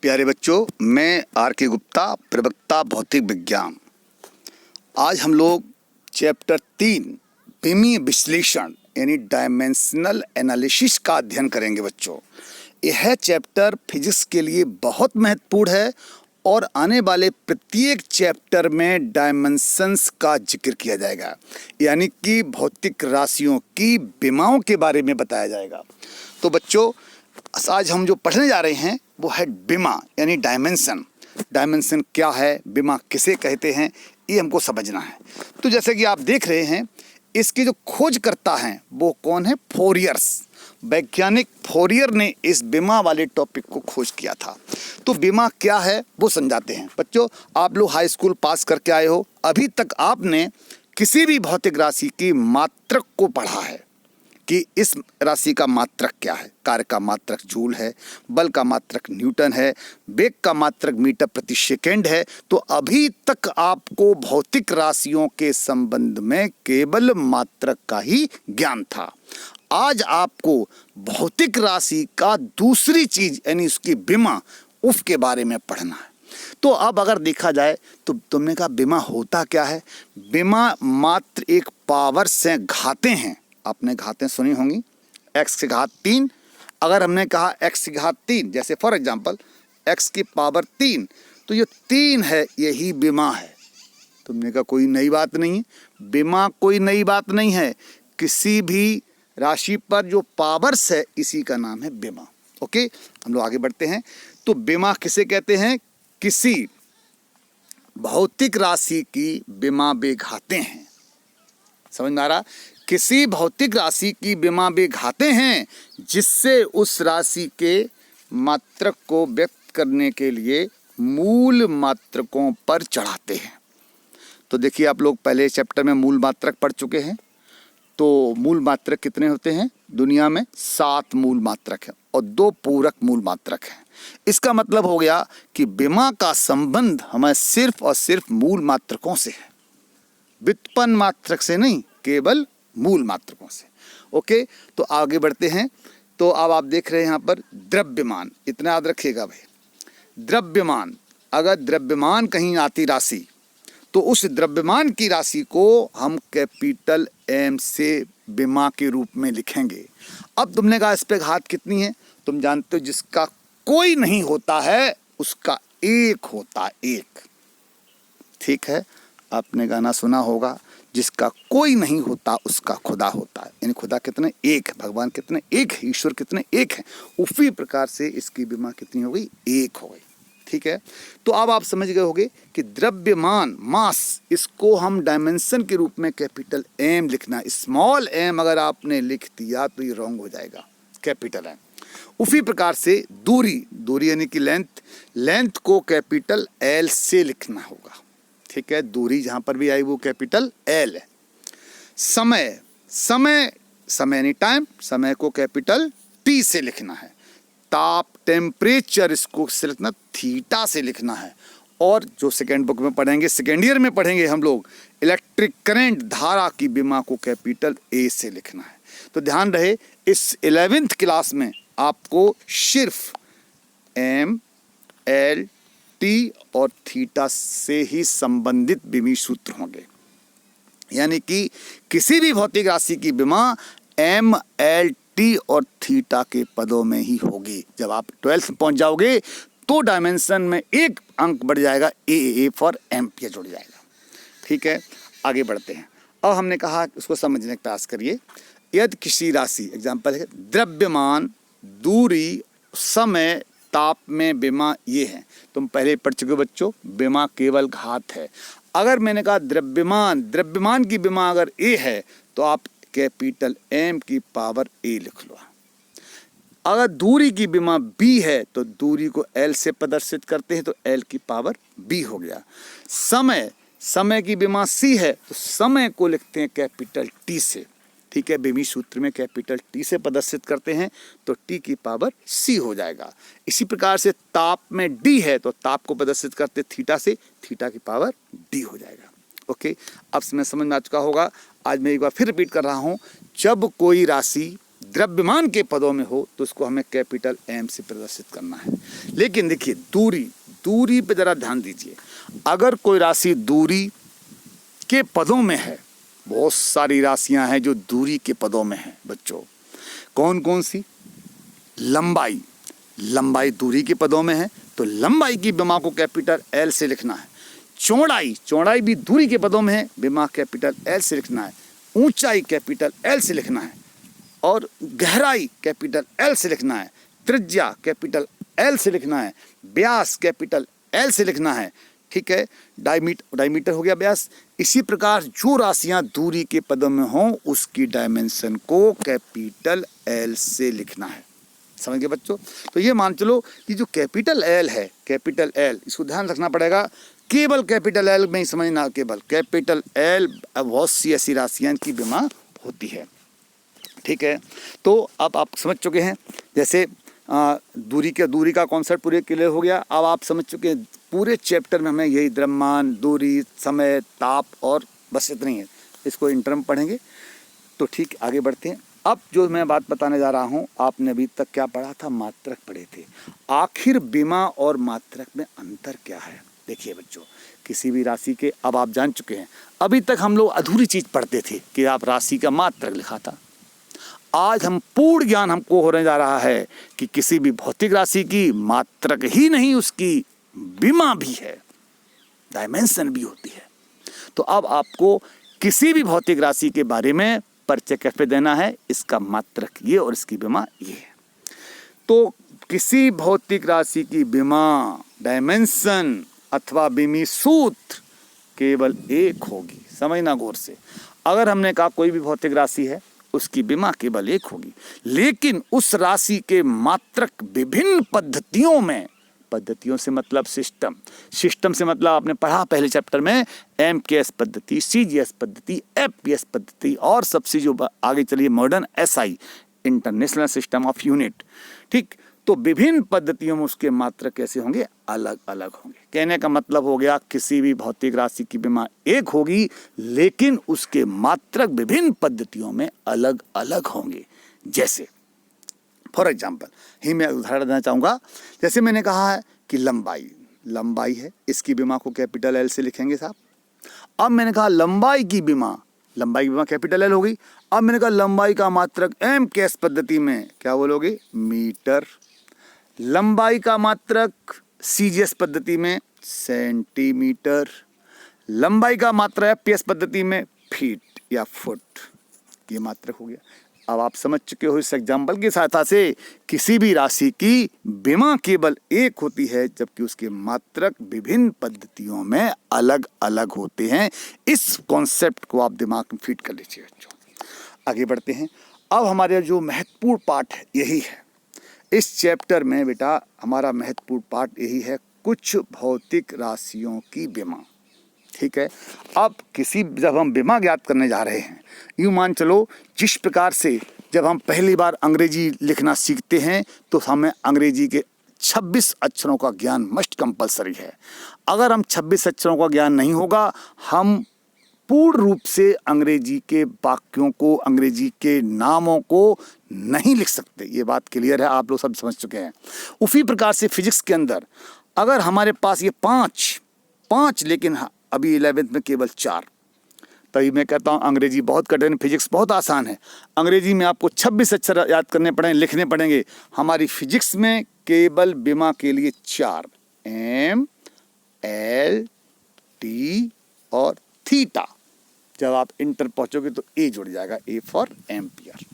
प्यारे बच्चों, मैं आर के गुप्ता, प्रवक्ता भौतिक विज्ञान। आज हम लोग चैप्टर 3 विमीय विश्लेषण यानी डायमेंशनल एनालिसिस का अध्ययन करेंगे। बच्चों, यह चैप्टर फिजिक्स के लिए बहुत महत्वपूर्ण है और आने वाले प्रत्येक चैप्टर में डायमेंशंस का जिक्र किया जाएगा, यानी कि भौतिक राशियों की विमाओं के बारे में बताया जाएगा। तो बच्चों, आज हम जो पढ़ने जा रहे हैं वो है विमा यानी डायमेंशन। डायमेंशन क्या है, विमा किसे कहते हैं, ये हमको समझना है। तो जैसे कि आप देख रहे हैं, इसके जो खोजकर्ता हैं वो कौन है? फोरियर्स। वैज्ञानिक फोरियर ने इस विमा वाले टॉपिक को खोज किया था। तो विमा क्या है वो समझाते हैं। बच्चों, आप लोग हाई स्कूल पास करके आए हो, अभी तक आपने किसी भी भौतिक राशि की मात्रक को पढ़ा है कि इस राशि का मात्रक क्या है। कार्य का मात्रक जूल है, बल का मात्रक न्यूटन है, वेग का मात्रक मीटर प्रति सेकेंड है। तो अभी तक आपको भौतिक राशियों के संबंध में केवल मात्रक का ही ज्ञान था। आज आपको भौतिक राशि का दूसरी चीज यानी उसकी विमा उफ के बारे में पढ़ना है। तो अब अगर देखा जाए तो तुमने कहा विमा होता क्या है? विमा मात्र एक पावर से घाते हैं। आपने घातें सुनी होंगी, x की घात 3। अगर हमने कहा x की घात 3, जैसे फॉर एग्जांपल x की पावर 3, तो ये 3 है, यही विमा है। तुमने कहा कोई नई बात नहीं है। विमा कोई नई बात नहीं है। किसी भी राशि पर जो पावर्स है इसी का नाम है विमा। ओके, हम लोग आगे बढ़ते हैं। तो विमा किसे कहते हैं? किसी भौतिक राशि की विमा बेघाते हैं। समझ में आ रहा? किसी भौतिक राशि की विमा बेघाते हैं जिससे उस राशि के मात्रक को व्यक्त करने के लिए मूल मात्रकों पर चढ़ाते हैं। तो देखिए, आप लोग पहले चैप्टर में मूल मात्रक पढ़ चुके हैं। तो मूल मात्रक कितने होते हैं? दुनिया में 7 मूल मात्रक हैं और 2 पूरक मूल मात्रक हैं। इसका मतलब हो गया कि विमा का संबंध हमें सिर्फ और सिर्फ मूल मात्रकों से है, व्युत्पन्न मात्रक से नहीं, केवल मूल मात्रकों से। ओके, तो आगे बढ़ते हैं। तो अब आप देख रहे हैं यहाँ पर द्रव्यमान, इतना याद रखिएगा भाई। द्रव्यमान, अगर द्रव्यमान कहीं आती राशि तो उस द्रव्यमान की राशि को हम कैपिटल एम से विमा के रूप में लिखेंगे। अब तुमने कहा इस पे घात कितनी है? तुम जानते हो जिसका कोई नहीं होता है उसका एक होता है, एक। ठीक है, आपने गाना सुना होगा, जिसका कोई नहीं होता उसका खुदा होता है। यानी खुदा कितने? एक है। भगवान कितने? एक है। ईश्वर कितने? एक है। उसी प्रकार से इसकी विमा कितनी हो गई? एक हो गई। ठीक है, तो अब आप समझ गए होंगे कि द्रव्यमान, मास, इसको हम डायमेंशन के रूप में कैपिटल एम लिखना। स्मॉल एम अगर आपने लिख दिया तो ये रॉन्ग हो जाएगा, कैपिटल एम। उसी प्रकार से दूरी, दूरी यानी कि लेंथ, लेंथ को कैपिटल एल से लिखना होगा। ठीक है, दूरी जहां पर भी आई वो कैपिटल एल है। समय, समय, समय यानी टाइम, समय को कैपिटल टी से लिखना है। ताप, टेम्परेचर, इसको से लिखना थीटा से लिखना है। और जो सेकेंड बुक में पढ़ेंगे, सेकेंड ईयर में पढ़ेंगे हम लोग, इलेक्ट्रिक करंट, धारा की विमा को कैपिटल ए से लिखना है। तो ध्यान रहे, इस 11th क्लास में आपको सिर्फ एम, एल, टी और थीटा से ही संबंधित विमी सूत्र होंगे। यानी कि किसी भी भौतिक राशि की विमा एम, एल, टी और थीटा के पदों में ही होगी। जब आप 12th में पहुंच जाओगे तो डायमेंशन में एक अंक बढ़ जाएगा, ए फॉर एम्पियर जुड़ जाएगा। ठीक है, आगे बढ़ते हैं। अब हमने कहा उसको समझने का प्रयास करिए। यदि किसी राशि, एग्जाम्पल है द्रव्यमान, दूरी, समय, ताप में विमा ये है। तुम पहले पढ़ चुके बच्चों, विमा केवल घात है। अगर मैंने कहा द्रव्यमान, द्रव्यमान की विमा अगर ए है तो आप कैपिटल एम की पावर ए लिख लो। अगर दूरी की विमा बी है तो दूरी को एल से प्रदर्शित करते हैं तो एल की पावर बी हो गया। समय, समय की विमा सी है तो समय को लिखते हैं कैपिटल टी से। ठीक है, विमी सूत्र में कैपिटल टी से प्रदर्शित करते हैं तो टी की पावर सी हो जाएगा। इसी प्रकार से ताप में डी है तो ताप को प्रदर्शित करते थीटा से, थीटा की पावर डी हो जाएगा। ओके, अब मैं समझ में आ चुका होगा। आज मैं एक बार फिर रिपीट कर रहा हूँ। जब कोई राशि द्रव्यमान के पदों में हो तो उसको हमें कैपिटल एम से प्रदर्शित करना है। लेकिन देखिए दूरी पे जरा ध्यान दीजिए। अगर कोई राशि दूरी के पदों में है, बहुत सारी राशियां हैं जो दूरी के पदों में हैं बच्चों। कौन कौन सी? लंबाई दूरी के पदों में है तो लंबाई की विमा को कैपिटल एल से लिखना है। चौड़ाई भी दूरी के पदों में है, विमा कैपिटल एल से लिखना है। ऊंचाई कैपिटल एल से लिखना है और गहराई कैपिटल एल से लिखना है। त्रिज्या कैपिटल एल से लिखना है। व्यास कैपिटल एल से लिखना है। ठीक है, डायमीटर हो गया व्यास। इसी प्रकार जो राशियां दूरी के पदों में हों उसकी डायमेंशन को कैपिटल एल से लिखना है। समझ गए बच्चों? तो ये मान चलो कि जो कैपिटल एल है, कैपिटल एल, इसको ध्यान रखना पड़ेगा। केवल कैपिटल एल में ही समझना, केवल कैपिटल एल बहुत सी ऐसी राशियां की विमा होती है। ठीक है, तो अब आप समझ चुके हैं। जैसे दूरी का कॉन्सेप्ट पूरे क्लियर हो गया। अब आप समझ चुके हैं पूरे चैप्टर में हमें यही द्रव्यमान, दूरी, समय, ताप और बस इतना ही है। इसको इंटर में पढ़ेंगे तो ठीक। आगे बढ़ते हैं। अब जो मैं बात बताने जा रहा हूँ, आपने अभी तक क्या पढ़ा था? मात्रक पढ़े थे। आखिर विमा और मात्रक में अंतर क्या है? देखिए बच्चों, किसी भी राशि के, अब आप जान चुके हैं। अभी तक हम लोग अधूरी चीज पढ़ते थे कि आप राशि का मात्रक लिखा था। आज हम पूर्ण ज्ञान हमको होने जा रहा है कि किसी भी भौतिक राशि की मात्रक ही नहीं, उसकी विमा भी है, डायमेंशन भी होती है। तो अब आपको किसी भी भौतिक राशि के बारे में परिचय कैसे देना है, इसका मात्रक ये और इसकी विमा ये है। तो किसी भौतिक राशि की विमा, डायमेंशन अथवा विमी सूत्र केवल एक होगी। समझना गौर से। अगर हमने कहा कोई भी भौतिक राशि है, उसकी विमा केवल एक होगी, लेकिन उस राशि के मात्रक विभिन्न पद्धतियों में, पद्धतियों से मतलब सिस्टम से मतलब आपने पढ़ा पहले चैप्टर में, MKS पद्धति, CGS पद्धति, FPS पद्धति और सबसे जो आगे चलिए modern SI, international system of unit. ठीक, तो विभिन्न पद्धतियों में उसके मात्रक कैसे होंगे? अलग अलग होंगे। कहने का मतलब हो गया किसी भी भौतिक राशि की विमा एक होगी, लेकिन उसके मात्रक विभिन्न पद्धतियों में अलग अलग होंगे। जैसे फॉर एग्जाम्पल ही मैं उदाहरण देना चाहूँगा। जैसे मैंने कहा है कि लंबाई है, इसकी विमा को कैपिटल एल से लिखेंगे साहब। अब मैंने कहा लंबाई की विमा कैपिटल एल हो गई। अब मैंने कहा लंबाई का मात्रक MKS पद्धति में क्या बोलोगे? मीटर। लंबाई का मात्रक CGS पद्धति में सेंटीमीटर। लंबाई का मात्रक FPS पद्धति में फीट या फुट। ये मात्रक हो गया। अब आप समझ चुके हो इस एग्जाम्पल की सहायता से किसी भी राशि की विमा केवल एक होती है, जबकि उसके मात्रक विभिन्न पद्धतियों में अलग अलग होते हैं। इस कॉन्सेप्ट को आप दिमाग में फिट कर लीजिए बच्चों। आगे बढ़ते हैं। अब हमारे जो महत्वपूर्ण पार्ट है यही है इस चैप्टर में बेटा, हमारा महत्वपूर्ण पार्ट यही है, कुछ भौतिक राशियों की विमा। ठीक है, अब जब हम विमा ज्ञात करने जा रहे हैं, यूँ मान चलो जिस प्रकार से जब हम पहली बार अंग्रेजी लिखना सीखते हैं तो हमें अंग्रेजी के 26 अक्षरों का ज्ञान मस्ट कंपलसरी है। अगर हम 26 अक्षरों का ज्ञान नहीं होगा, हम पूर्ण रूप से अंग्रेजी के वाक्यों को, अंग्रेजी के नामों को नहीं लिख सकते। ये बात क्लियर है, आप लोग सब समझ चुके हैं। उसी प्रकार से फिजिक्स के अंदर अगर हमारे पास ये पाँच लेकिन अभी 11th में केवल 4, तभी मैं कहता हूँ अंग्रेजी बहुत कठिन, फिजिक्स बहुत आसान है। अंग्रेजी में आपको 26 अक्षर याद करने पड़ेंगे, लिखने पड़ेंगे। हमारी फिजिक्स में केवल विमा के लिए 4, M, L, T और थीटा। जब आप इंटर पहुंचोगे तो ए जुड़ जाएगा, A फॉर एम्पियर।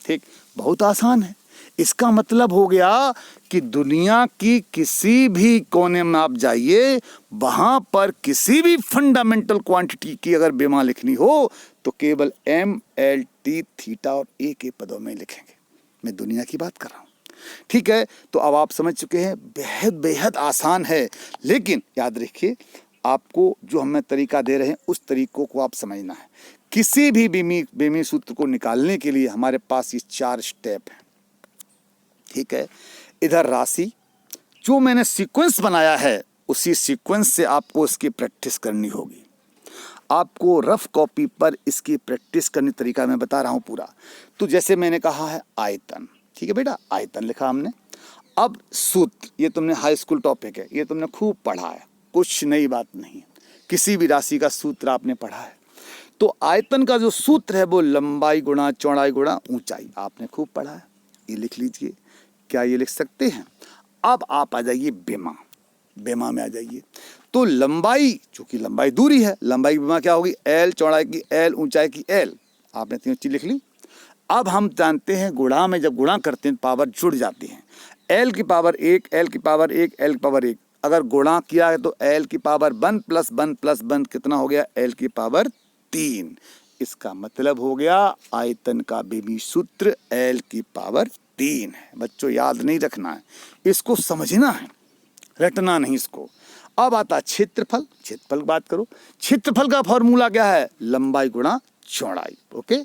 ठीक, बहुत आसान है। इसका मतलब हो गया कि दुनिया की किसी भी कोने में आप जाइए, वहां पर किसी भी फंडामेंटल क्वांटिटी की अगर विमा लिखनी हो तो केवल M, L, T, थीटा और A के पदों में लिखेंगे। मैं दुनिया की बात कर रहा हूं। ठीक है, तो अब आप समझ चुके हैं, बेहद आसान है। लेकिन याद रखिए, आपको जो हमें तरीका दे रहे हैं उस तरीकों को आप समझना है। किसी भी बीमी सूत्र को निकालने के लिए हमारे पास ये 4 स्टेप हैं। ठीक है, इधर राशि जो मैंने सीक्वेंस बनाया है, उसी सीक्वेंस से आपको इसकी प्रैक्टिस करनी होगी। आपको रफ कॉपी पर इसकी प्रैक्टिस करने तरीका मैं बता रहा हूँ पूरा। तो जैसे मैंने कहा है आयतन, ठीक है बेटा, आयतन लिखा हमने। अब सूत्र, ये तुमने हाई स्कूल टॉपिक है, ये तुमने खूब पढ़ा है, कुछ नई बात नहीं है, किसी भी राशि का सूत्र आपने पढ़ा है। तो आयतन का जो सूत्र है वो लंबाई गुणा चौड़ाई गुणा ऊंचाई, आपने खूब पढ़ा है, ये लिख लीजिए। क्या ये लिख सकते हैं? अब आप आ जाइए बेमा, बेमा में आ जाइए। तो लंबाई, चूंकि लंबाई दूरी है, लंबाई की बेमा क्या होगी? एल, चौड़ाई की एल, ऊंचाई की एल, आपने तीनों चीज लिख ली। अब हम जानते हैं गुणा में जब गुणा करते हैं पावर जुड़ जाती हैं। एल की पावर 1, एल की पावर 1, एल की पावर 1, अगर गुणा किया है तो एल की पावर 1 प्लस 1 प्लस 1 कितना हो गया? एल की पावर 3। इसका मतलब हो गया आयतन का बेमी सूत्र एल की पावर 3 है। बच्चों याद नहीं रखना है, इसको समझना है, रटना नहीं इसको। अब आता क्षेत्रफल, क्षेत्रफल की बात करो। क्षेत्रफल का फॉर्मूला क्या है? लंबाई गुणा चौड़ाई। ओके,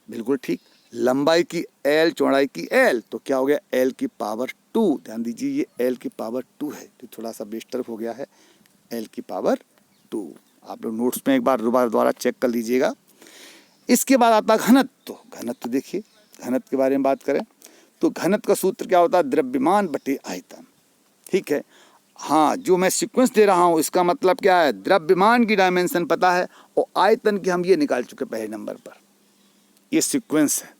बिल्कुल ठीक। लंबाई की एल, चौड़ाई की एल, तो क्या हो गया? एल की पावर 2। ध्यान दीजिए ये एल की पावर 2 है, तो थोड़ा सा डिस्टर्ब हो गया है, एल की पावर 2। आप लोग नोट्स में एक बार दोबारा चेक कर लीजिएगा। इसके बाद आता घनत्व। घनत्व देखिए, घनत्व के बारे में बात करें तो घनत्व का सूत्र क्या होता है? द्रव्यमान बटे आयतन। ठीक है, हाँ, जो मैं सीक्वेंस दे रहा हूँ इसका मतलब क्या है? द्रव्यमान की डायमेंशन पता है और आयतन की हम ये निकाल चुके पहले नंबर पर, ये सीक्वेंस है।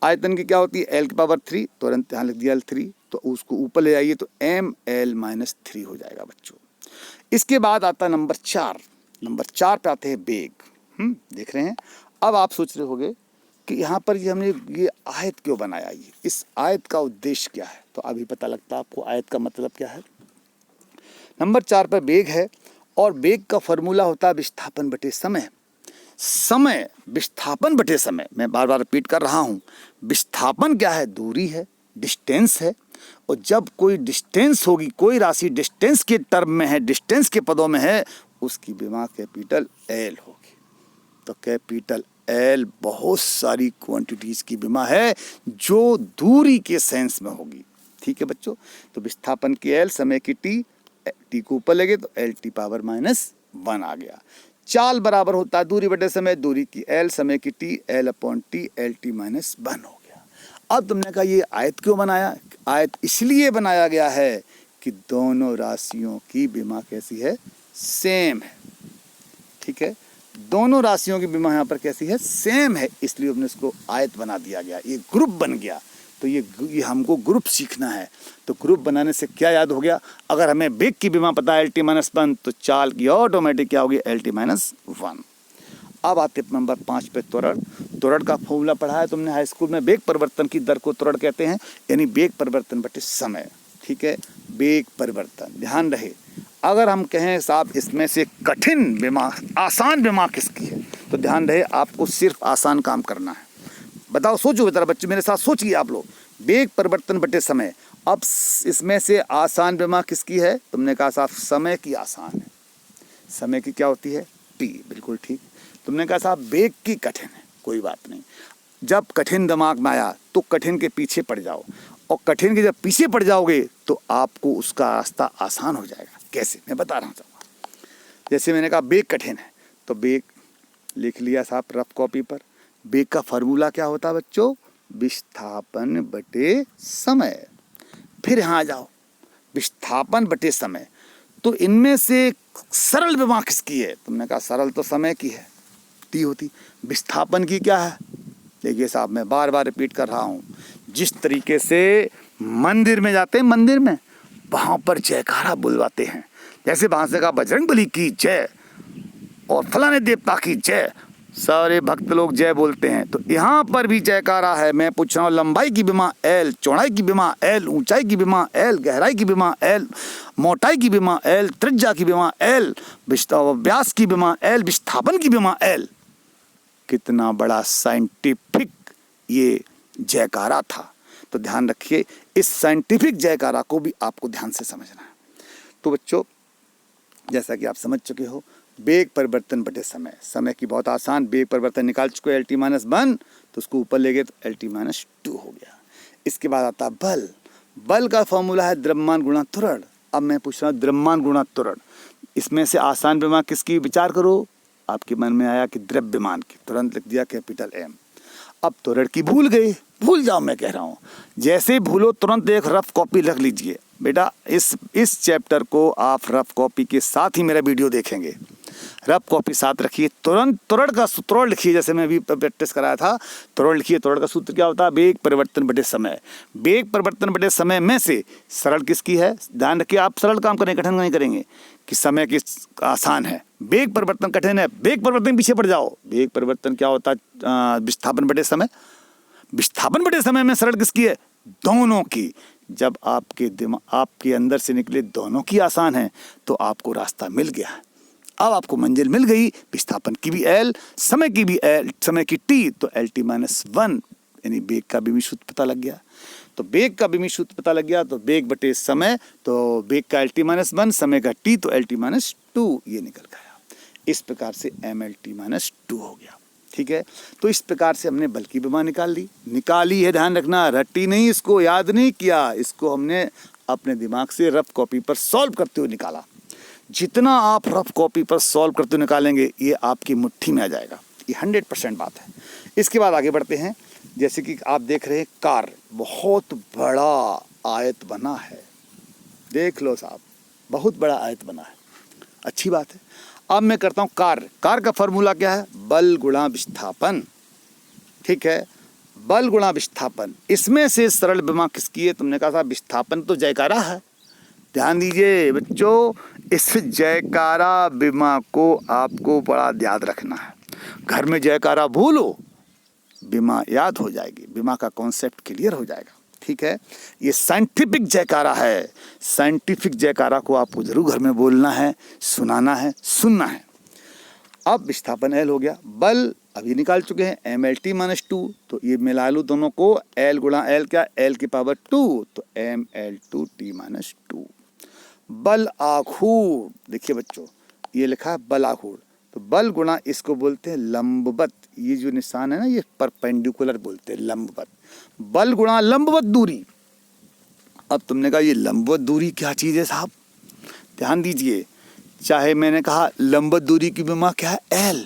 आयतन की क्या होती है? एल की पावर 3, तुरंत यहाँ लिख दिया L3, तो उसको ऊपर ले जाइए तो ML-3 हो जाएगा बच्चों। इसके बाद आता नंबर 4। नंबर 4 पे आते हैं वेग। देख रहे हैं। अब आप सोच रहे होंगे कि यहाँ पर ये हमने ये आयत क्यों बनाया, ये इस आयत का उद्देश्य क्या है? तो अभी पता लगता है आपको आयत का मतलब क्या है। नंबर 4 पर वेग है और वेग का फॉर्मूला होता है विस्थापन बटे समय। समय, विस्थापन बटे समय, मैं बार बार रिपीट कर रहा हूँ। विस्थापन क्या है? दूरी है, डिस्टेंस है। और जब कोई डिस्टेंस होगी, कोई राशि डिस्टेंस के टर्म में है, डिस्टेंस के पदों में है, उसकी विमा कैपिटल एल होगी। तो कैपिटल एल बहुत सारी क्वांटिटीज की विमा है जो दूरी के सेंस में होगी। ठीक है बच्चों, तो विस्थापन की एल, समय की टी, टी को ऊपर लगे तो एल टी पावर -1 आ गया। चाल बराबर होता है दूरी बटे समय, दूरी की एल, समय की T, L upon T, L T -1 हो गया। अब तुमने कहा ये आयत क्यों बनाया? आयत इसलिए बनाया गया है कि दोनों राशियों की विमा कैसी है? सेम है। ठीक है, दोनों राशियों की विमा यहाँ पर कैसी है? सेम है, इसलिए हमने इसको आयत बना दिया गया, ये ग्रुप बन गया। तो ये हमको ग्रुप सीखना है। तो ग्रुप बनाने से क्या याद हो गया? अगर हमें वेग की विमा पता है LT-1, तो चाल की ऑटोमेटिक क्या होगी? LT-1। अब आते नंबर 5 पे त्वरण। त्वरण का फॉर्मूला पढ़ा है तुमने हाई स्कूल में। वेग परिवर्तन की दर को त्वरण कहते हैं, यानी वेग परिवर्तन बटे समय। ठीक है, वेग परिवर्तन, ध्यान रहे। अगर हम कहें साहब इसमें से कठिन विमा, आसान विमा किसकी है, तो ध्यान रहे आपको सिर्फ आसान काम करना है। बताओ, सोचो बेटा, बच्चे मेरे साथ सोचिए आप लोग। वेग परिवर्तन बटे समय। अब इसमें से आसान विमा किसकी है? तुमने कहा साहब समय की आसान है। समय की क्या होती है? टी, बिल्कुल ठीक। तुमने कहा साहब वेग की कठिन है, कोई बात नहीं। जब कठिन दिमाग में आया तो कठिन के पीछे पड़ जाओ, और कठिन के जब पीछे पड़ जाओगे तो आपको उसका रास्ता आसान हो जाएगा। कैसे? मैं बता रहा हूँ। जैसे मैंने कहा वेग कठिन है, तो वेग लिख लिया साहब रफ कॉपी पर। वेग का फॉर्मूला क्या होता है बच्चों? विस्थापन बटे समय। फिर यहाँ जाओ, विस्थापन बटे समय। तो इनमें से सरल विमा किसकी है? तुमने कहा सरल तो समय की है, टी होती। विस्थापन की क्या है? देखिए साहब, मैं बार बार रिपीट कर रहा हूँ। जिस तरीके से मंदिर में जाते हैं, मंदिर में वहाँ पर जयकारा बुलवाते हैं, जैसे वहाँ से कहा बजरंगबली की जय और फलाने देवता की जय, सारे भक्त लोग जय बोलते हैं। तो यहाँ पर भी जयकारा है। मैं पूछ रहा हूँ, लंबाई की विमा एल, चौड़ाई की विमा एल, ऊंचाई की विमा एल, गहराई की विमा एल, मोटाई की विमा एल, त्रिज्या की विमा एल, व्यास की विमा एल, विस्थापन की विमा एल। कितना बड़ा साइंटिफिक ये जयकारा था। तो ध्यान रखिए, इस साइंटिफिक जयकारा को भी आपको ध्यान से समझना है। तो बच्चों, जैसा कि आप समझ चुके हो, वेग परिवर्तन बटे समय। समय की बहुत आसान, वेग परिवर्तन निकाल चुके LT-1, तो उसको ऊपर ले गए तो LT-2 हो गया। इसके बाद आता बल। बल का फॉर्मूला है द्रव्यमान गुणा त्वरण। अब मैं पूछ रहा हूँ द्रव्यमान गुणा त्वरण, इसमें से आसान विमा किसकी? विचार करो, आपके मन में आया कि द्रव्यमान की, तुरंत लिख दिया कैपिटल M। अब त्वरण की भूल गए, भूल जाओ मैं कह रहा हूँ, जैसे भूलो तुरंत एक रफ कॉपी रख लीजिए बेटा। इस चैप्टर को आप रफ कॉपी के साथ ही मेरा वीडियो देखेंगे, रफ कॉपी साथ रखिए। तुरंत त्वरण लिखिए, जैसे मैं अभी प्रैक्टिस कराया था, त्वरण लिखिए। त्वरण का सूत्र क्या होता है? वेग परिवर्तन बटे समय। वेग परिवर्तन बटे समय में से सरल किसकी है? ध्यान रखिए, आप सरल काम करें, कठिन नहीं करेंगे कि समय की आसान है। वेग परिवर्तन कठिन है, वेग परिवर्तन पीछे पड़ जाओ। वेग परिवर्तन क्या होता है? विस्थापन बटे समय। विस्थापन बटे समय में सरल किसकी है? दोनों की। जब आपके अंदर से निकले दोनों की आसान है तो आपको रास्ता मिल गया है। अब आपको मंजिल मिल गई, विस्थापन की भी L, समय की भी L, समय की T, तो LT-1 यानी वेग का भी सूत्र पता लग गया। तो वेग का भी सूत्र पता लग गया, तो वेग बटे समय, तो वेग का LT-1, समय का T, तो LT-2 ये निकल गया। इस प्रकार से MLT-2 हो गया। ठीक है, तो इस प्रकार से हमने बल की विमा निकाली है। ध्यान रखना, रट्टी नहीं, इसको याद नहीं किया, इसको हमने अपने दिमाग से रफ कॉपी पर सॉल्व करते हुए निकाला। जितना आप रफ कॉपी पर सॉल्व करते हुए निकालेंगे ये आपकी मुट्ठी में आ जाएगा, ये 100% बात है। इसके बाद आगे बढ़ते हैं। जैसे कि आप देख रहे हैं, कार बहुत बड़ा आयत बना है, देख लो साहब, बहुत बड़ा आयत बना है, अच्छी बात है। अब मैं करता हूँ कार का फॉर्मूला क्या है? बल गुणा विस्थापन। ठीक है, बल गुणा विस्थापन। इसमें से सरल विमा किसकी है? तुमने कहा था विस्थापन तो जयकारा है। ध्यान दीजिए बच्चों, इस जयकारा विमा को आपको बड़ा याद रखना है। घर में जयकारा भूलो, विमा याद हो जाएगी, विमा का कॉन्सेप्ट क्लियर हो जाएगा। ठीक है, ये साइंटिफिक जयकारा है। साइंटिफिक जयकारा को आपको जरूर घर में बोलना है, सुनाना है, सुनना है। अब विस्थापन L हो गया, बल अभी निकाल चुके हैं MLT-2, तो ये मिला लूँ दोनों को, L गुणा L क्या? L की पावर 2, तो ML2T-2। बल आघूर्ण, देखिए बच्चों ये लिखा है बल आघूर्ण, तो बल गुणा इसको बोलते हैं लंबवत, ये जो निशान है ना ये परपेंडिकुलर बोलते हैं, लंबवत। बल गुणा लंबवत दूरी। अब तुमने कहा ये लंबवत दूरी क्या चीज़ है साहब? ध्यान दीजिए, चाहे मैंने कहा लंबवत दूरी की विमा क्या है? L।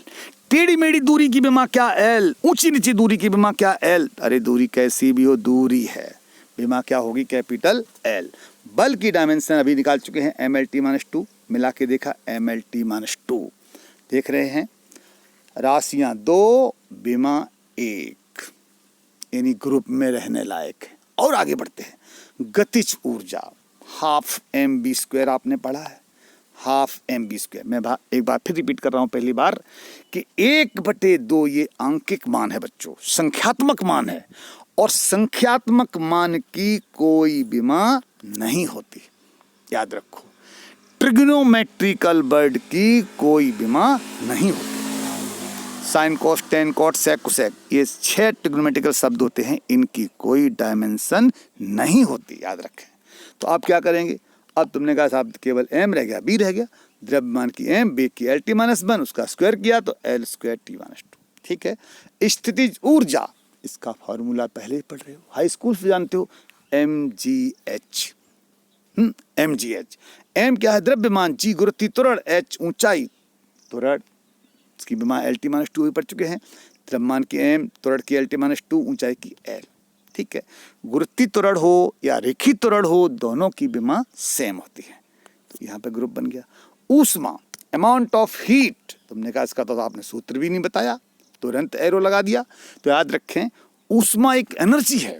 टेढ़ी मेढ़ी दूरी की विमा क्या? L। ऊंची नीची दूरी की विमा क्या? L। अरे दूरी कैसी भी हो, दूरी है, विमा क्या होगी? Capital L। बल की डायमेंशन अभी निकाल चुके हैं MLT-2, मिला के देखा MLT-2। देख रहे हैं, राशियां 2, विमा 1, यानी ग्रुप में रहने लायक है। और आगे बढ़ते हैं, गतिज ऊर्जा हाफ mv² आपने पढ़ा है, हाफ mv²। मैं एक बार फिर रिपीट कर रहा हूं, पहली बार, कि 1/2 ये आंकिक मान है बच्चों, संख्यात्मक मान है, और संख्यात्मक मान की कोई विमा नहीं होती, याद रखो। ट्रिग्नोमेट्रिकल वर्ड की कोई विमा नहीं होती। Sine cos tan cot sec cosec, ये 6 ट्रिग्नोमेट्रिकल शब्द होते हैं, इनकी कोई डायमेंशन नहीं होती, याद रखें। तो आप क्या करेंगे? अब तुमने कहा साहब केवल m रह गया, b रह गया, द्रव्यमान की m, वेग की LT-1, उसका स्क्वायर किया तो L²T-2। ठीक है, स्थितिज ऊर्जा, इसका फॉर्मूला पहले ही पढ़ रहे हो, हाई स्कूल से जानते हो, mgh। mgh, m क्या है? द्रव्यमान, g गुरुत्वीय त्वरण, h ऊंचाई, त्वरण इसकी विमा LT-2 भी पढ़ चुके हैं। द्रव्यमान की m, त्वरण की LT-2, ऊंचाई की L। ठीक है, गुरुत्वीय त्वरण हो या रेखीय त्वरण हो, दोनों की विमा सेम होती है। तो यहाँ पे ग्रुप बन गया। ऊष्मा, अमाउंट ऑफ हीट, तुमने कहा इसका तो आपने सूत्र भी नहीं बताया, तुरंत एरो लगा दिया। तो याद रखें, ऊष्मा एक एनर्जी है।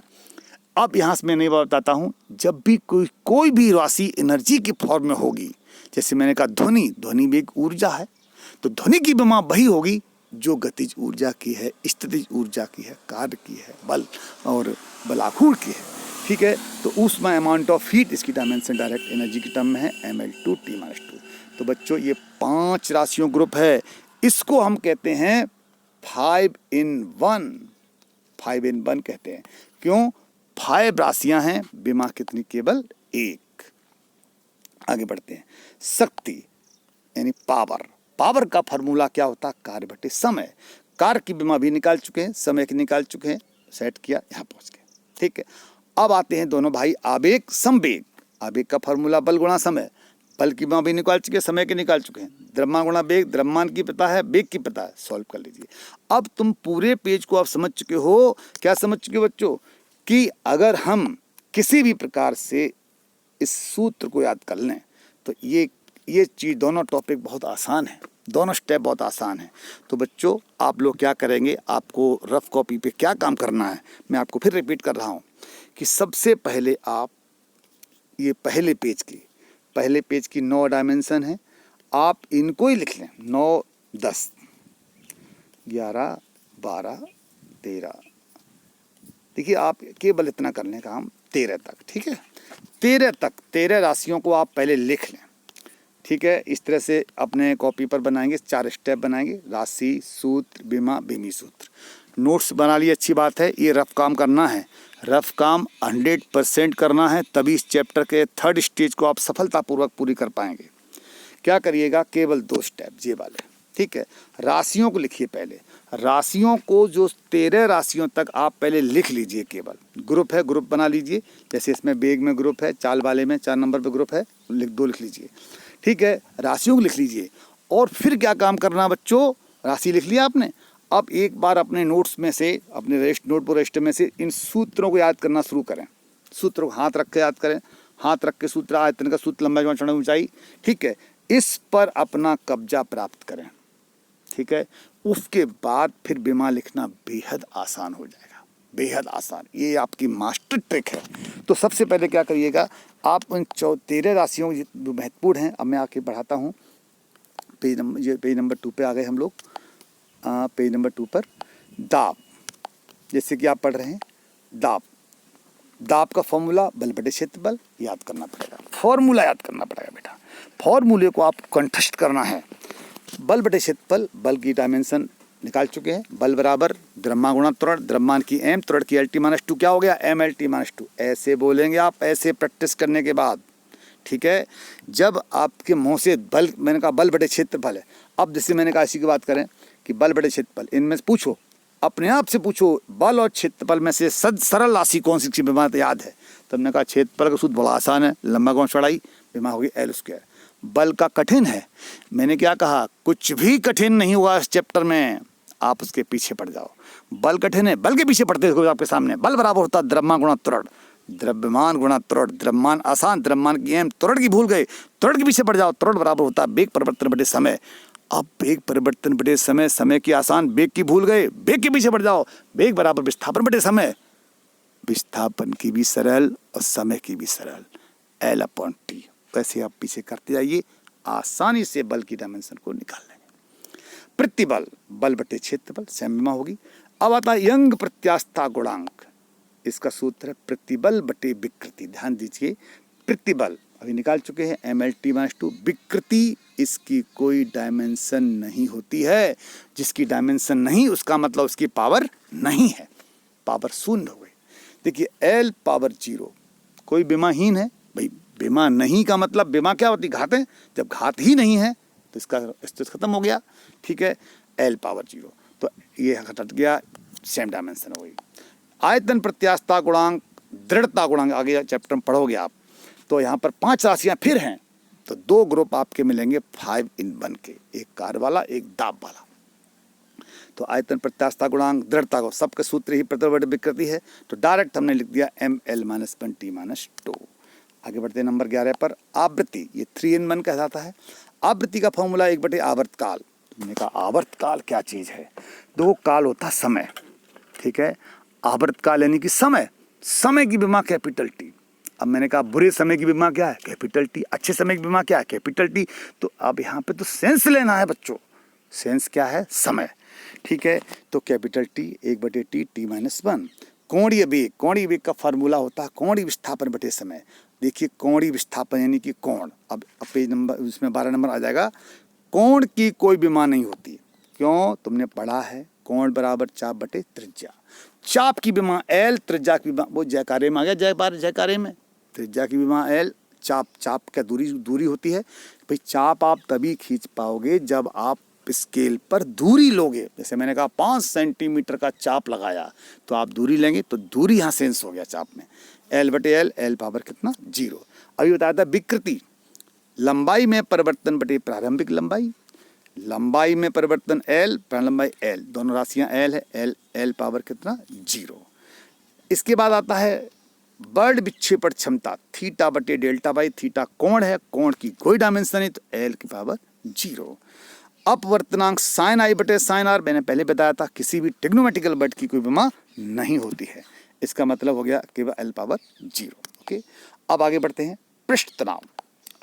अब यहाँ से मैं नहीं बताता हूँ, जब भी कोई भी राशि एनर्जी की फॉर्म में होगी, जैसे मैंने कहा ध्वनि भी एक ऊर्जा है, तो ध्वनि की विमा वही होगी जो गतिज ऊर्जा की है, स्थितिज ऊर्जा की है, कार्य की है, बल और बलाघूर्ण की है। ठीक है, तो ऊष्मा अमाउंट ऑफ हीट, इसकी डायमेंशन डायरेक्ट एनर्जी की टर्म में है ML2T-2। तो बच्चों ये 5 राशियों ग्रुप है, इसको हम कहते हैं 5 in 1। 5 in 1 कहते हैं, क्यों? 5 राशियां हैं, विमा कितनी? केवल 1। आगे बढ़ते हैं, शक्ति यानी पावर का फॉर्मूला क्या होता है? कार्य बटे समय। कार्य की विमा भी निकाल चुके हैं, समय की निकाल चुके हैं, सेट किया, यहाँ पहुंच गए। ठीक है, अब आते हैं दोनों भाई आवेग समवेग। आवेग का फॉर्मूला बल गुणा समय, बल की विमा भी निकाल चुके हैं, समय के निकाल चुके हैं। द्रव्यमान गुणा वेग, द्रव्यमान की पता है, वेग की पता है, सॉल्व कर लीजिए। अब तुम पूरे पेज को आप समझ चुके हो। क्या समझ चुके हो बच्चों? कि अगर हम किसी भी प्रकार से इस सूत्र को याद कर लें तो ये चीज़, दोनों टॉपिक बहुत आसान है, दोनों स्टेप बहुत आसान है। तो बच्चों आप लोग क्या करेंगे, आपको रफ कॉपी पे क्या काम करना है, मैं आपको फिर रिपीट कर रहा हूँ कि सबसे पहले आप ये पहले पेज की 9 डायमेंशन है, आप इनको ही लिख लें। 9, 10, 11, 12, 13। देखिए आप केवल इतना करने का हम 13 तक, ठीक है। 13 राशियों को आप पहले लिख लें, ठीक है। इस तरह से अपने कॉपी पर बनाएंगे, 4 स्टेप बनाएंगे, राशि, सूत्र, विमा, विमी सूत्र। नोट्स बना लिए, अच्छी बात है। ये रफ काम करना है, रफ काम 100% करना है, तभी इस चैप्टर के 3rd स्टेज को आप सफलतापूर्वक पूरी कर पाएंगे। क्या करिएगा, केवल 2 स्टेप ये वाले, ठीक है। राशियों को लिखिए पहले, राशियों को जो 13 राशियों तक आप पहले लिख लीजिए। केवल ग्रुप है, ग्रुप बना लीजिए। जैसे इसमें वेग में ग्रुप है, चाल वाले में 4 नंबर पे ग्रुप है, 2 लिख लीजिए, ठीक है। राशियों को लिख लीजिए। और फिर क्या काम करना बच्चों, राशि लिख लिया आपने। अब एक बार अपने नोट्स में से, अपने नोटबुक रजिस्टर में से इन सूत्रों को याद करना शुरू करें। सूत्रों को हाथ रख के याद करें। हाथ रख के सूत्र, आयतन का सूत्र, लंबाई, चौड़ाई, ऊंचाई, ठीक है। इस पर अपना कब्जा प्राप्त करें, ठीक है। उसके बाद फिर विमा लिखना बेहद आसान हो जाएगा, बेहद आसान। ये आपकी मास्टर ट्रिक है। तो सबसे पहले क्या करिएगा, आप उन 13 राशियों जो महत्वपूर्ण हैं, अब मैं आके बढ़ाता हूँ। पेज नंबर 2 पे आ गए हम लोग। पेज नंबर 2 पर दाब, जैसे कि आप पढ़ रहे हैं दाब का फॉर्मूला बल बटे क्षेत्रफल याद करना पड़ेगा। फॉर्मूला याद करना पड़ेगा बेटा, फॉर्मूले को आप कंठस्थ करना है। बल बटे क्षेत्रफल, बल की डायमेंशन निकाल चुके हैं। बल बराबर द्रव्यमान गुणा त्वरण, द्रव्यमान की m, त्वरण की LT-2 क्या हो गया, MLT-2। ऐसे बोलेंगे आप, ऐसे प्रैक्टिस करने के बाद, ठीक है। जब आपके मुंह से बल, मैंने कहा बल बटे क्षेत्रफल है। अब जैसे मैंने कहा इसी की बात करें कि बल बटे क्षेत्रफल, इनमें से पूछो, अपने आप से पूछो, बल और क्षेत्रफल में से सरल राशि कौन सी बात याद है? तो हमने कहा क्षेत्रफल का सूत्र बड़ा आसान है, लंबा गुणा चौड़ाई, विमा होगी L²। बल का कठिन है, मैंने क्या कहा, कुछ भी कठिन नहीं हुआ इस चैप्टर में, आप उसके पीछे पड़ जाओ। बल कठिन है, बल के पीछे पड़ते हो आपके सामने। बल बराबर होता है द्रव्यमान गुणा त्वरण, द्रव्यमान गुणा त्वरण, द्रव्यमान आसान, द्रव्यमान की m, त्वरण की भूल गए, त्वरण के पीछे पड़ जाओ। त्वरण बराबर होता है वेग परिवर्तन बटे समय। अब वेग परिवर्तन बटे समय, समय की आसान, वेग की भूल गए, वेग के पीछे पड़ जाओ। वेग बराबर विस्थापन बटे समय, विस्थापन की भी सरल और समय की भी सरल, L/T। वैसे आप पीछे करते जाइए, आसानी से बल की डायमेंशन को निकाल लेंगे। प्रतिबल, बल बटे क्षेत्रफल, विमा होगी। अब आता है यंग प्रत्यास्थता गुणांक, इसका सूत्र है प्रतिबल बटे विकृति। ध्यान दीजिए, प्रतिबल अभी निकाल चुके हैं, MLT-2। विकृति, इसकी कोई डायमेंशन नहीं होती है। जिसकी डायमेंशन नहीं, उसका मतलब उसकी पावर नहीं है, पावर 0 हो गई। देखिए L/0, कोई विमाहीन है भाई। विमा नहीं का मतलब, विमा क्या होती, घात है। जब घात ही नहीं है तो इसका अस्तित्व खत्म हो गया, ठीक है। L/0, तो ये हट गया, सेम डायमेंशन हो गई। आयतन प्रत्यास्थता गुणांक, दृढ़ता गुणांक, आगे चैप्टर में पढ़ोगे आप। तो यहाँ पर 5 राशियाँ फिर हैं, तो 2 ग्रुप आपके मिलेंगे 5 in 1 के, एक कार वाला, एक दाब वाला। तो आयतन प्रत्यास्थता गुणांक, दृढ़ता को, सबके सूत्र ही प्रतिबल बटे विकृति है। तो डायरेक्ट हमने लिख दिया ML-1T-2। आगे बढ़ते हैं नंबर 11 पर, आवृत्ति, ये 3 in 1 कहलाता है। आवृत्ति का फॉर्मूला 1 बटे आवर्तकाल। तुमने कहा आवर्तकाल क्या चीज़ है? 2 काल होता समय, ठीक है। आवर्तकाल यानी कि समय, समय की विमा कैपिटल T। अब मैंने कहा बुरे समय की विमा क्या है, कैपिटल T। अच्छे समय की विमा क्या है, कैपिटल T। तो अब यहाँ पे तो सेंस लेना है बच्चों, सेंस क्या है, समय, ठीक है। तो कैपिटल T 1 बटे T, T-1। कोणीय वेग, कोणीय वेग का फार्मूला होता है कोणीय विस्थापन बटे समय। देखिए कोणीय विस्थापन यानी कि कोण, अब पेज नंबर उसमें 12 नंबर आ जाएगा। कोण की कोई विमा नहीं होती, क्यों, तुमने पढ़ा है, कोण बराबर चाप बटे त्रिज्या। चाप की विमा L, त्रिज्या की विमा, वो जयकारे में आ गया, जयकारे में त्रिज्या की विमा L, चाप क्या दूरी होती है भाई। चाप आप तभी खींच पाओगे जब आप स्केल पर दूरी लोगे। जैसे मैंने कहा 5 सेंटीमीटर का चाप लगाया, तो आप दूरी लेंगे, तो दूरी यहाँ सेंस हो गया चाप में, L/L, L पावर कितना, 0। अभी बताया था विकृति, लंबाई में परिवर्तन बटे प्रारंभिक लंबाई, लंबाई में परिवर्तन L, प्रारंभिक लंबाई L, दोनों राशियां L है, L पावर कितना 0। इसके बाद आता है बल विक्षेपण क्षमता थीटा बटे डेल्टा बाई, थीटा कोण है, कोण की कोई डायमेंशन नहीं तो L की पावर 0। अपवर्तनांक साइन आई बटे साइन आर, मैंने पहले बताया था किसी भी ट्रिग्नोमेट्रिकल बट की कोई विमा नहीं होती है, इसका मतलब हो गया केवल L पावर 0। ओके, अब आगे बढ़ते हैं। पृष्ठ तनाव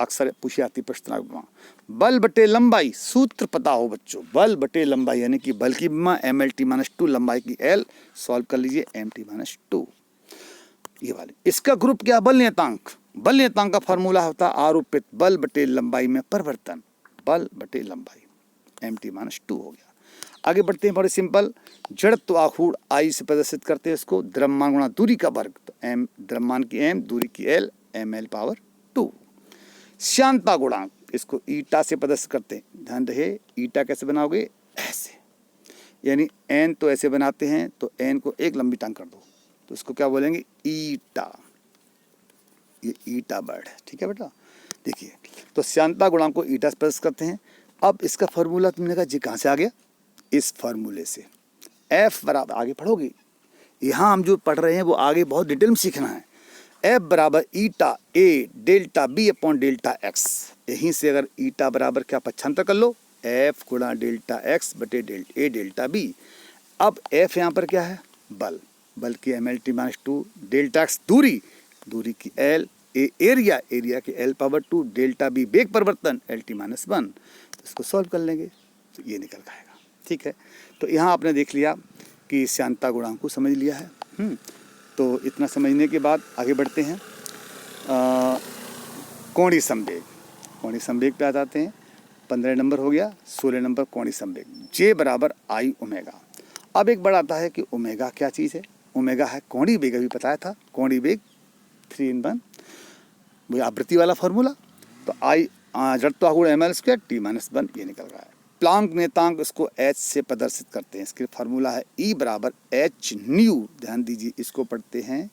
अक्सर पूछी आती पृष्ठ तनाव विमा। बल बटे लंबाई सूत्र पता हो बच्चों, बल बटे लंबाई यानी कि बल की विमा MLT-2, लंबाई की L, सॉल्व कर लीजिए MT-2 ये वाली। इसका ग्रुप क्या, बल नियतांक। बल नियतांक का फॉर्मूला होता है आरोपित बल बटे लंबाई में परिवर्तन, बल बटे लंबाई MT-2 हो गया। आगे बढ़ते हैं, बड़े सिंपल। जड़त्व आघूर्ण I से प्रदर्शित करते हैं इसको, द्रव्यमान गुणा दूरी का वर्ग, तो m द्रव्यमान की m, दूरी की L, mL/2। श्यानता गुणांक इसको ईटा से प्रदर्शित करते हैं, ध्यान रहे ईटा कैसे बनाओगे, ऐसे, यानी n तो ऐसे बनाते हैं, तो n को एक लंबी टांग कर दो तो इसको क्या बोलेंगे, ईटा, ये ईटा वर्ड है, ठीक है बेटा। देखिए तो श्यानता गुणांक को ईटा से प्रदर्शित करते हैं। अब इसका फॉर्मूला तुमने कहा जी कहाँ से आ गया, इस फॉर्मूले से। F बराबर, आगे पढ़ोगे, यहाँ हम जो पढ़ रहे हैं वो आगे बहुत डिटेल में सीखना है। F बराबर ईटा A delta B upon delta X, यहीं से अगर ईटा बराबर क्या पक्षांतर कर लो, F गुणा डेल्टा X बटे A डेल्टा B। अब F यहाँ पर क्या है, बल, बल की MLT-2, डेल्टा X दूरी, दूरी की L, एरिया, एरिया की L/2, डेल्टा B वेग परिवर्तन LT-1, तो इसको सॉल्व कर लेंगे तो ये निकल आएगा, ठीक है। तो यहाँ आपने देख लिया कि श्यानता गुणांक को समझ लिया है। तो इतना समझने के बाद आगे बढ़ते हैं कोणीय संवेग। कोणीय संवेग पे आ जाते हैं, 15 नंबर हो गया, 16 नंबर कोणीय संवेग। J बराबर I ओमेगा। अब एक बड़ा आता है कि ओमेगा क्या चीज़ है, ओमेगा है कोणीय वेग, अभी बताया था कोणीय वेग 3/1, वही आवृत्ति वाला फॉर्मूला। तो I जड़त्व आघूर्ण mL² T-1 ये निकल रहा है। प्लांक नियतांक इसको H से प्रदर्शित करते हैं, इसके फार्मूला है E बराबर H न्यू, ध्यान दीजिए इसको पढ़ते हैं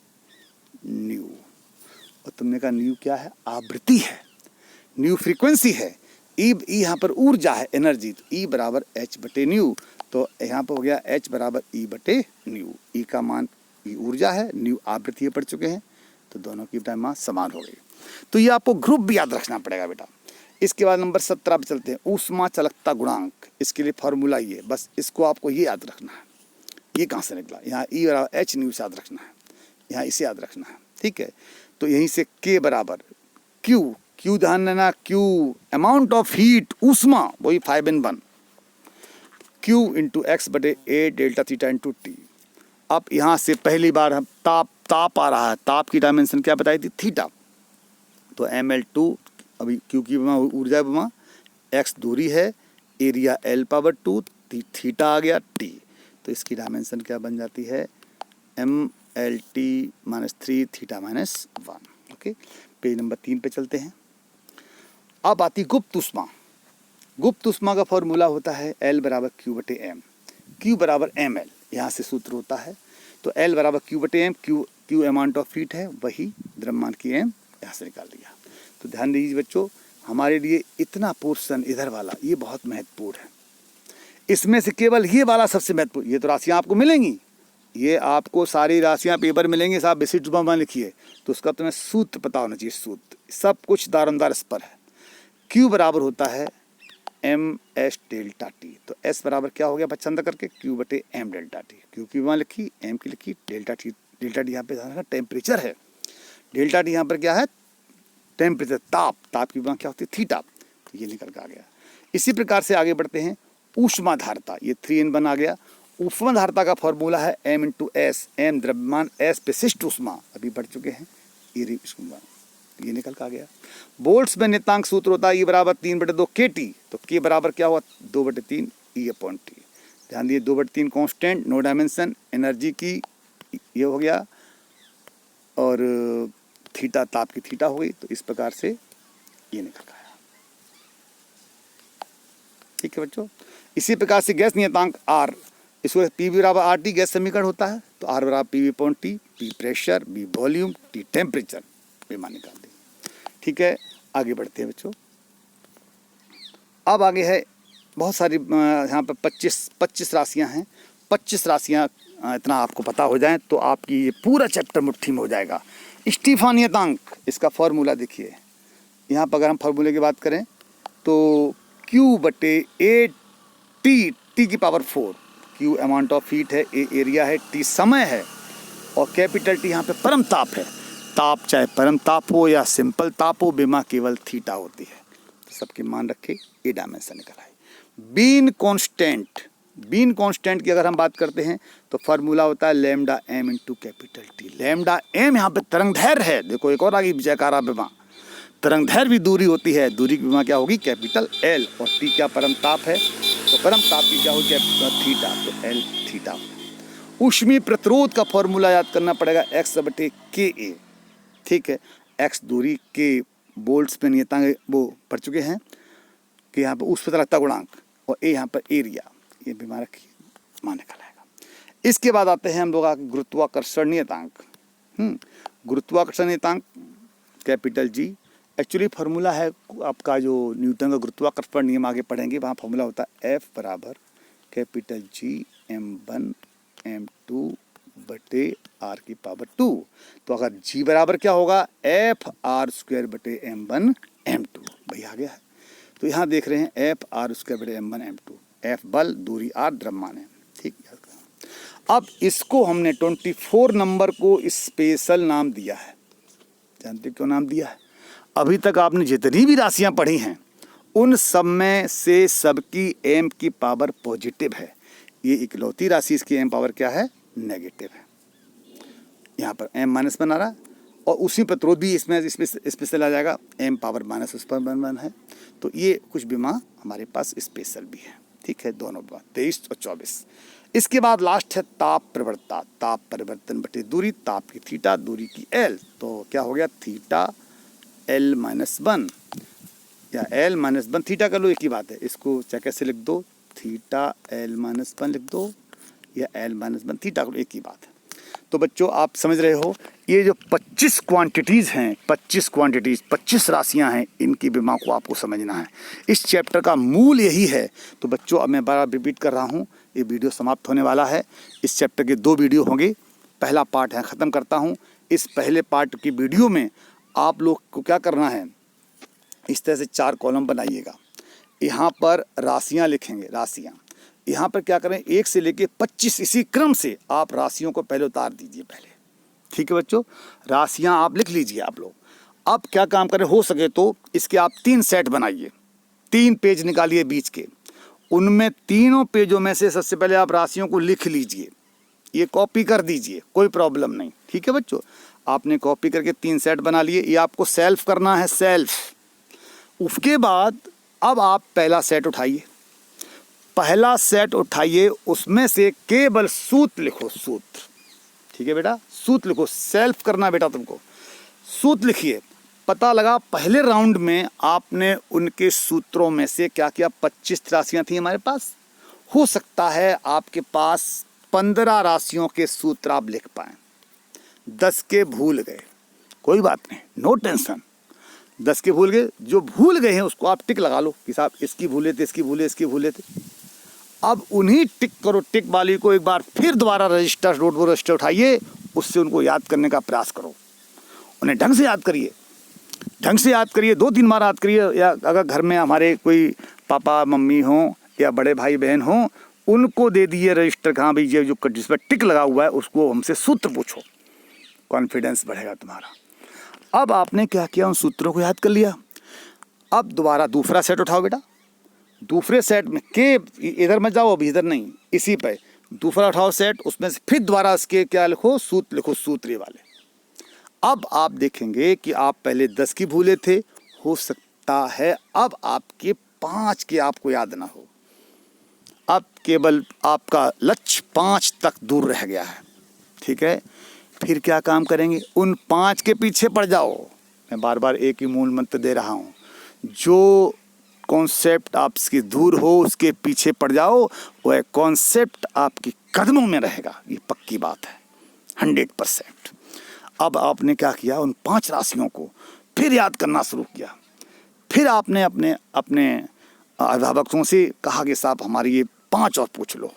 न्यू, और तुमने कहा न्यू क्या है, आवृत्ति है, न्यू फ्रीक्वेंसी है, ई यहाँ पर ऊर्जा है, एनर्जी, तो ई बराबर H बटे न्यू, तो यहाँ पर हो गया H बराबर E बटे न्यू। ई का मान, ई ऊर्जा है, न्यू आवृत्ति पढ़ चुके हैं, तो दोनों की मान समान हो गई। तो ये आपको ग्रुप भी याद रखना पड़ेगा बेटा। इसके बाद नंबर 17 पे चलते हैं, ऊष्मा चालकता गुणांक। इसके लिए फॉर्मूला ये, बस इसको आपको ये याद रखना है, ये कहाँ से निकला, यहाँ E बराबर H न्यू से याद रखना है, यहाँ इसे याद रखना है, ठीक है। तो यहीं से K बराबर Q, Q ध्यान देना, Q अमाउंट ऑफ हीट, ऊष्मा, वही 5N1, Q इंटू X बटे A delta theta into T। अब यहाँ से पहली बार हम ताप आ रहा है, ताप की डायमेंशन क्या बताई थी, थीटा, तो mL2, अभी Q की ऊर्जा विमा, X दूरी है, एरिया L/2, थीटा आ गया T, तो इसकी डायमेंशन क्या बन जाती है, MLT-3 theta -1। Okay, page number 3 पे चलते हैं। अब आती गुप्त ऊष्मा। गुप्त ऊष्मा का फॉर्मूला होता है L बराबर Q बटे M, Q बराबर ML, यहाँ से सूत्र होता है, तो L बराबर Q बटे M, Q amount of heat है, वही द्रव्यमान की M, यहाँ से निकाल दिया। तो ध्यान दीजिए बच्चों, हमारे लिए इतना पोर्शन इधर वाला ये बहुत महत्वपूर्ण है, इसमें से केवल ये वाला सबसे महत्वपूर्ण। ये तो राशियाँ आपको मिलेंगी, ये आपको सारी राशियाँ पेपर मिलेंगी, साहब विशिष्ट रूप में लिखिए, तो उसका तुम्हें सूत्र पता होना चाहिए, सूत्र सब कुछ दारोमदार इस पर है। Q बराबर होता है MS डेल्टा T, तो S बराबर क्या हो गया पसंद करके, Q बटे M डेल्टा T। Q की वहाँ लिखी, M की लिखी, डेल्टा T यहाँ पे टेम्परेचर है, डेल्टा T यहाँ पर क्या है, टेम्परेचर, ताप, ताप की वहाँ क्या होती है, थीटा, तो ये निकल के आ गया। इसी प्रकार से आगे बढ़ते हैं, ऊष्माधारता, ये 3N1 आ गया। ऊष्माधारता का फॉर्मूला है M इंटू S, M द्रव्यमान, S विशिष्ट ऊष्मा, अभी बढ़ चुके हैं, ये निकल के आ गया। बोल्ट्स में नियतांक सूत्र होता है E बराबर 3/2 KT, तो K बराबर क्या हुआ, 2/3 E/T। ध्यान दिए 2/3 कॉन्स्टेंट, नो डायमेंशन, एनर्जी की ये हो गया, और थीटा ताप की थीटा हो गई, तो इस प्रकार से ये निकल आया, ठीक है बच्चों। इसी प्रकार से गैस नियतांक R, इसको P बराबर RT गैस समीकरण होता है, तो R बराबर PV/T, P pressure, B volume, T temperature, ये मान निकाल दी, ठीक है। आगे बढ़ते हैं बच्चों, अब आगे है बहुत सारी यहाँ पर 25 राशियाँ हैं। 25 राशियाँ इतना आपको पता हो जाए तो आपकी ये पूरा चैप्टर मुट्ठी में हो जाएगा। स्टीफानियतांक, इसका फॉर्मूला देखिए। यहाँ पर अगर हम फार्मूले की बात करें तो Q/8 T की power 4। Q amount of heat है, A एरिया है, T समय है और कैपिटल T यहाँ पे परम ताप है। ताप चाहे परम ताप हो या सिंपल ताप हो, विमा केवल थीटा होती है। तो सबकी मान रखे, ए डायमेंशन निकल आए। बीन कांस्टेंट की अगर हम बात करते हैं तो फार्मूला होता है lambda m into capital T। Lambda m यहाँ पे तरंग दैर्घ्य है। देखो एक और आ गई जयकारा विमा, तरंग दैर्घ्य भी दूरी होती है, दूरी की विमा क्या होगी कैपिटल L, और T क्या परम ताप है तो परम ताप की क्या होगी थीटा, तो L थीटा। ऊष्मीय प्रतिरोध का फॉर्मूला याद करना पड़ेगा x/Ka। ठीक है, x दूरी के बोल्ट्स पे नियतांक वो पढ़ चुके हैं कि यहाँ पर ऊष्मता गुणांक और A यहाँ पर एरिया, ये बीमार रखिए मान निकल आएगा। इसके बाद आते हैं हम लोग गुरुत्वाकर्षण नियतांक। गुरुत्वाकर्षण नियतांक कैपिटल G। एक्चुअली फार्मूला है आपका जो न्यूटन का गुरुत्वाकर्षण नियम आगे पढ़ेंगे, वहाँ फार्मूला होता है F बराबर कैपिटल G m1 m2 बटे r की पावर 2। तो अगर G बराबर क्या होगा F r² बटे m1 m2, भाई आ गया है। तो यहाँ देख रहे हैं F r² बटे m1 m2, F बल, दूरी r द्रव्यमान है। ठीक, याद करो। अब इसको हमने 24 नंबर को स्पेशल नाम दिया है। जानते क्यों नाम दिया है? अभी तक आपने जितनी भी राशियां पढ़ी हैं उन सब में से सबकी m की पावर पॉजिटिव है। ये इकलौती राशि इसकी m पावर क्या है नेगेटिव है। यहाँ पर m-1 आ रहा है और उसी प्रतिरोध भी इसमें स्पेशल आ जाएगा, m पावर माइनस उस पर 1 है। तो ये कुछ बीमा हमारे पास स्पेशल भी है। ठीक है, दोनों बीमा 23 और 24। इसके बाद लास्ट है ताप प्रवणता, ताप परिवर्तन बटे दूरी, ताप की थीटा, दूरी की L। तो क्या हो गया थीटा L-1 या L-1 थीटा कर लो, एक ही बात है। इसको चाहे कैसे लिख दो, थीटा L-1 लिख दो या L-1 थीटा कर लो, एक ही बात है। तो बच्चों आप समझ रहे हो, ये जो 25 क्वांटिटीज़ हैं, 25 राशियां हैं, इनकी बीमा को आपको समझना है। इस चैप्टर का मूल यही है। तो बच्चों अब मैं बार रिपीट कर रहा हूँ, ये वीडियो समाप्त होने वाला है। इस चैप्टर के 2 वीडियो होंगे। पहला पार्ट है, ख़त्म करता हूँ। इस पहले पार्ट की वीडियो में आप लोग को क्या करना है, इस तरह से 4 कॉलम बनाइएगा। यहाँ पर राशियाँ लिखेंगे, राशियाँ। यहाँ पर क्या करें 1 से लेके 25 इसी क्रम से आप राशियों को पहले उतार दीजिए पहले। ठीक है बच्चों, राशियाँ आप लिख लीजिए आप लोग। अब क्या काम करें, हो सके तो इसके आप 3 सेट बनाइए, 3 पेज निकालिए बीच के। उनमें तीनों पेजों में से सबसे पहले आप राशियों को लिख लीजिए, ये कॉपी कर दीजिए, कोई प्रॉब्लम नहीं। ठीक है बच्चों, आपने कॉपी करके 3 सेट बना लिए। ये आपको सेल्फ करना है, सेल्फ। उसके बाद अब आप पहला सेट उठाइए, पहला सेट उठाइए, उसमें से केवल सूत्र लिखो, सूत्र। ठीक है बेटा, सूत्र लिखो, सेल्फ करना बेटा तुमको। सूत्र लिखिए। पता लगा पहले राउंड में आपने उनके सूत्रों में से क्या किया, 25 राशियां थी हमारे पास। हो सकता है आपके पास 15 राशियों के सूत्र आप लिख पाएं, 10 के भूल गए, कोई बात नहीं, नो टेंशन। 10 के भूल गए, जो भूल गए हैं उसको आप टिक लगा लो कि साहब इसकी भूले थे, इसकी भूले, इसकी भूले थे। अब उन्हीं टिक करो, टिक वाली को एक बार फिर दोबारा रजिस्टर, नोटबुक रजिस्टर उठाइए, उससे उनको याद करने का प्रयास करो। उन्हें ढंग से याद करिए, ढंग से याद करिए, 2-3 बार याद करिए। या अगर घर में हमारे कोई पापा मम्मी हों या बड़े भाई बहन हों, उनको दे दिए रजिस्टर, कहाँ भाई ये जो जिस पर टिक लगा हुआ है उसको हमसे सूत्र पूछो, कॉन्फिडेंस बढ़ेगा तुम्हारा। अब आपने क्या किया, उन सूत्रों को याद कर लिया। अब दोबारा दूसरा सेट उठाओ बेटा। दूसरे सेट में के इधर मत जाओ, अभी इधर नहीं, इसी पे दूसरा उठाओ सेट, उसमें से फिर दोबारा इसके क्या लिखो, सूत्र लिखो, सूत्र वाले। अब आप देखेंगे कि आप पहले 10 की भूले थे, हो सकता है अब आपके 5 के आपको याद ना हो। अब केवल आपका लक्ष्य 5 तक दूर रह गया है। ठीक है, फिर क्या काम करेंगे, उन 5 के पीछे पड़ जाओ। मैं बार बार एक ही मूल मंत्र दे रहा हूँ, जो कॉन्सेप्ट आपसे दूर हो उसके पीछे पड़ जाओ, वह कॉन्सेप्ट आपके कदमों में रहेगा, ये पक्की बात है, 100%। अब आपने क्या किया, उन 5 राशियों को फिर याद करना शुरू किया। फिर आपने अपने अभिभावकों से कहा कि साहब हमारी ये 5 और पूछ लो।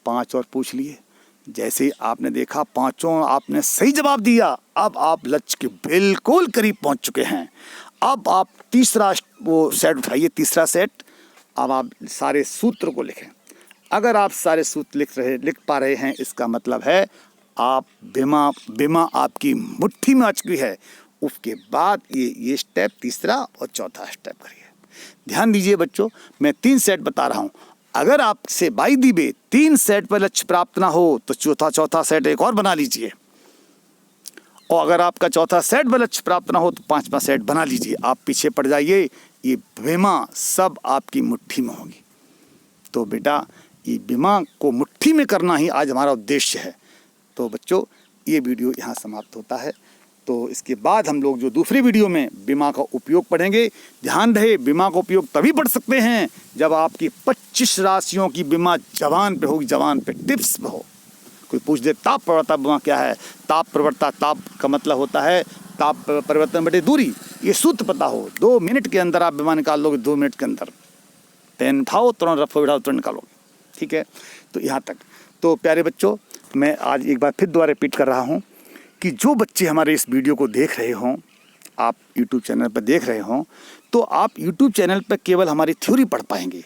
5 और पूछ लिए। जैसे ही आपने देखा 5 आपने सही जवाब दिया, अब आप लक्ष्य के बिल्कुल करीब पहुंच चुके हैं। अब आप तीसरा वो सेट उठाइए, तीसरा सेट। अब आप सारे सूत्र को लिखें। अगर आप सारे सूत्र लिख पा रहे हैं, इसका मतलब है आप बीमा आपकी मुट्ठी में आ चुकी है। उसके बाद ये स्टेप तीसरा और चौथा स्टेप करिए। ध्यान दीजिए बच्चों, मैं 3 सेट बता रहा हूँ। अगर आपसे बाई दी वे 3 सेट पर लक्ष्य प्राप्त ना हो तो चौथा सेट एक और बना लीजिए, और अगर आपका चौथा सेट पर लक्ष्य प्राप्त ना हो तो 5वां सेट बना लीजिए। आप पीछे पड़ जाइए, ये बीमा सब आपकी मुट्ठी में होगी। तो बेटा, ये बीमा को मुट्ठी में करना ही आज हमारा उद्देश्य है। तो बच्चों, ये वीडियो यहाँ समाप्त होता है। तो इसके बाद हम लोग जो दूसरी वीडियो में बीमा का उपयोग पढ़ेंगे। ध्यान रहे, बीमा का उपयोग तभी पढ़ सकते हैं जब आपकी 25 राशियों की बीमा जवान पे होगी, जवान पे टिप्स पे हो। कोई पूछ दे ताप प्रवृत्ता बीमा क्या है? ताप प्रवृत्ता, ताप का मतलब होता है ताप परिवर्तन बटे दूरी। ये सूत्र पता हो, 2 मिनट के अंदर आप बीमा निकाल लोगे। 2 मिनट के अंदर पेन उठाओ, तुरंत रफो बिठाओ, तुरंत निकालोगे। ठीक है, तो यहाँ तक। तो प्यारे बच्चों, मैं आज एक बार फिर दोबारा रिपीट कर रहा हूँ कि जो बच्चे हमारे इस वीडियो को देख रहे हों, आप यूट्यूब चैनल पर देख रहे हों, तो आप यूट्यूब चैनल पर केवल हमारी थ्योरी पढ़ पाएंगे।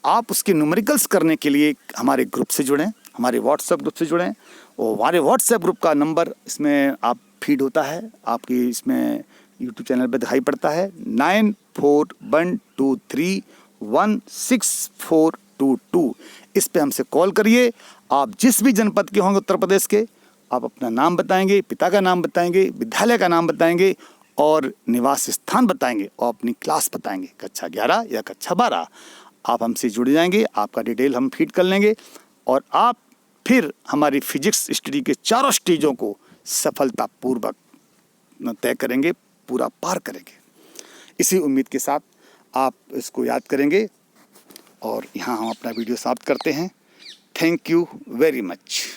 आप उसके न्यूमेरिकल्स करने के लिए हमारे ग्रुप से जुड़ें, हमारे व्हाट्सएप ग्रुप से जुड़ें। और हमारे व्हाट्सएप ग्रुप का नंबर इसमें आप फीड होता है, आपकी इसमें यूट्यूब चैनल पर दिखाई पड़ता है, 9412316422। इस पे हमसे कॉल करिए। आप जिस भी जनपद के होंगे उत्तर प्रदेश के, आप अपना नाम बताएंगे, पिता का नाम बताएंगे, विद्यालय का नाम बताएंगे और निवास स्थान बताएंगे और अपनी क्लास बताएंगे, कक्षा 11 या कक्षा 12। आप हमसे जुड़ जाएंगे, आपका डिटेल हम फीड कर लेंगे और आप फिर हमारी फिजिक्स स्टडी के 4 स्टेजों को सफलतापूर्वक तय करेंगे, पूरा पार करेंगे। इसी उम्मीद के साथ आप इसको याद करेंगे और यहाँ हम अपना वीडियो समाप्त करते हैं। Thank you very much.